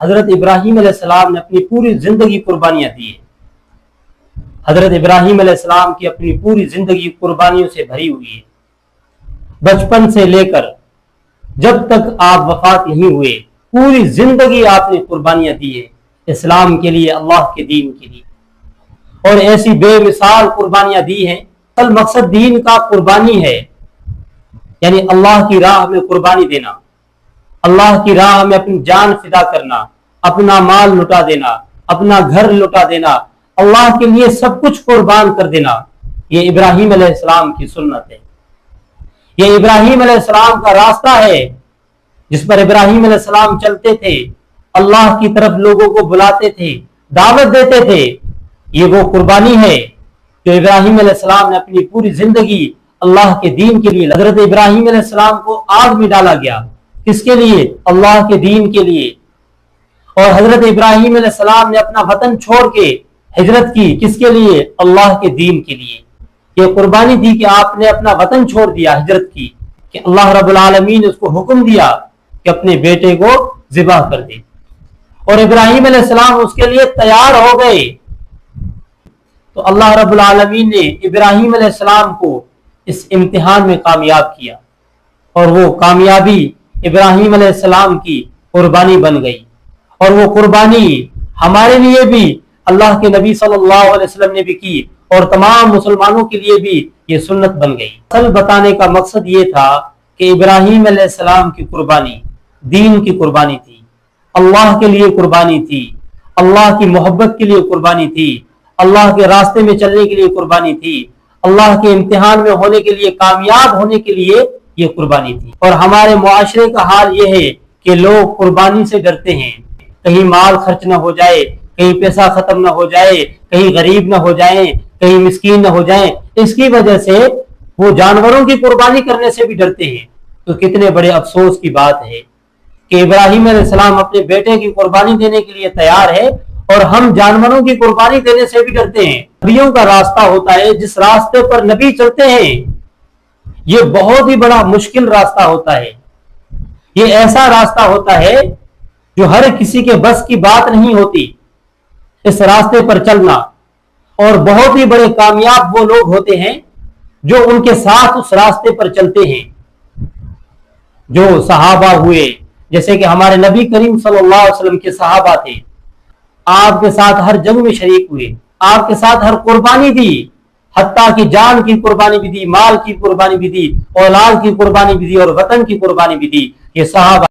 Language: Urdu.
حضرت ابراہیم علیہ السلام نے اپنی پوری زندگی قربانیاں دی ہیں۔ حضرت ابراہیم علیہ السلام کی اپنی پوری زندگی قربانیوں سے بھری ہوئی ہے۔ بچپن سے لے کر جب تک آپ وفات نہیں ہوئے پوری زندگی آپ نے قربانیاں دی ہیں اسلام کے لیے، اللہ کے دین کے لیے، اور ایسی بے مثال قربانیاں دی ہیں۔ اصل مقصد دین کا قربانی ہے، یعنی اللہ کی راہ میں قربانی دینا، اللہ کی راہ میں اپنی جان فدا کرنا، اپنا مال لٹا دینا، اپنا گھر لٹا دینا، اللہ کے لیے سب کچھ قربان کر دینا، یہ ابراہیم علیہ السلام کی سنت ہے، یہ ابراہیم علیہ السلام کا راستہ ہے جس پر ابراہیم علیہ السلام چلتے تھے، اللہ کی طرف لوگوں کو بلاتے تھے، دعوت دیتے تھے۔ یہ وہ قربانی ہے جو ابراہیم علیہ السلام نے اپنی پوری زندگی اللہ کے دین کے لیے۔ حضرت ابراہیم علیہ السلام کو آگ میں ڈالا گیا، کس کے لیے؟ اللہ کے دین کے لیے۔ اور حضرت ابراہیم علیہ السلام نے اپنا وطن چھوڑ کے ہجرت کی، کس کے لیے؟ اللہ کے دین کے لیے۔ یہ قربانی تھی کہ آپ نے اپنا وطن چھوڑ دیا، ہجرت کی، کہ اللہ رب العالمین نے اس کو حکم دیا کہ اپنے بیٹے کو ذبح کر دے، اور ابراہیم علیہ السلام اس کے لیے تیار ہو گئے۔ تو اللہ رب العالمین نے ابراہیم علیہ السلام کو اس امتحان میں کامیاب کیا، اور وہ کامیابی ابراہیم علیہ السلام کی قربانی بن گئی، اور وہ قربانی ہمارے لیے بھی اللہ کے نبی صلی اللہ علیہ وسلم نے بھی کی، اور تمام مسلمانوں کے لیے بھی یہ سنت بن گئی۔ اصل بتانے کا مقصد یہ تھا کہ ابراہیم علیہ السلام کی قربانی دین کی قربانی تھی، اللہ کے لیے قربانی تھی، اللہ کی محبت کے لیے قربانی تھی، اللہ کے راستے میں چلنے کے لیے قربانی تھی، اللہ کے امتحان میں ہونے کے لیے، کامیاب ہونے کے لیے یہ قربانی تھی۔ اور ہمارے معاشرے کا حال یہ ہے کہ لوگ قربانی سے ڈرتے ہیں، کہیں مال خرچ نہ ہو جائے، کہیں پیسہ ختم نہ ہو جائے، کہیں غریب نہ ہو جائیں، کہیں مسکین نہ ہو جائیں، اس کی وجہ سے وہ جانوروں کی قربانی کرنے سے بھی ڈرتے ہیں۔ تو کتنے بڑے افسوس کی بات ہے کہ ابراہیم علیہ السلام اپنے بیٹے کی قربانی دینے کے لیے تیار ہے، اور ہم جانوروں کی قربانی دینے سے بھی ڈرتے ہیں۔ نبیوں کا راستہ ہوتا ہے، جس راستے پر نبی چلتے ہیں یہ بہت ہی بڑا مشکل راستہ ہوتا ہے، یہ ایسا راستہ ہوتا ہے جو ہر کسی کے بس کی بات نہیں ہوتی اس راستے پر چلنا، اور بہت ہی بڑے کامیاب وہ لوگ ہوتے ہیں جو ان کے ساتھ اس راستے پر چلتے ہیں، جو صحابہ ہوئے، جیسے کہ ہمارے نبی کریم صلی اللہ علیہ وسلم کے صحابہ تھے، آپ کے ساتھ ہر جنگ میں شریک ہوئے، آپ کے ساتھ ہر قربانی دی، حتیٰ کہ جان کی قربانی بھی دی، مال کی قربانی بھی دی، اولاد کی قربانی بھی دی، اور وطن کی قربانی بھی دی۔ یہ صحابہ